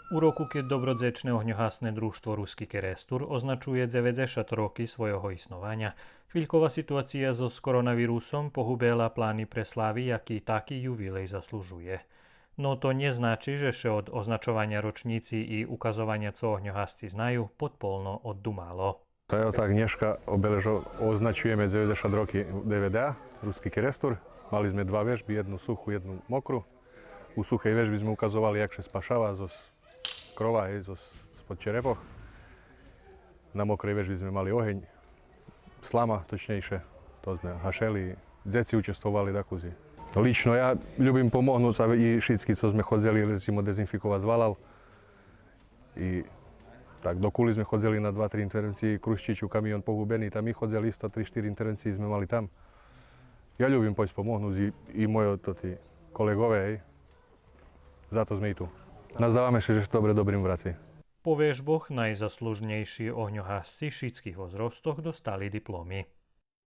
U roku, keď dobrodzečné ohňohasné društvo Ruský Kerestur označuje 90 roky svojho isnovania, chvíľková situácia so koronavírusom pohubila plány pre slávy, aký taký jubilej zaslužuje. No to neznačí, že še od označovania ročníci i ukazovania, co ohňohasci znajú, podpolno oddumalo. Toyota Agnieszka označujeme 90 roky DVD, Ruský Kerestur. Mali sme dva vežby, jednu suchú, jednu mokrú. U suchej vežby sme ukazovali, jak sa spašava zo krova, spod čerepoch. Na mokrej vežbi sme mali oheň, slama točnejšie, to sme hašeli, deti učestovali takúzi. Lično ja ľubím pomohnúť a i všetky, co sme chodzili, recimo dezinfikovať zvalal. I tak do Kuli sme chodzili na 2-3 intervencii, Kruščiču, kamión pohubený, tam my chodzili isto 3-4 intervencii sme mali tam. Ja ľubím pojsť pomohnúť i moji kolegové, hej. Za to sme i tu. Nazdávame sa, že dobre dobrým vraci. Po vežboch najzaslužnejší ohňohasci všetkých возрастov dostali diplomy.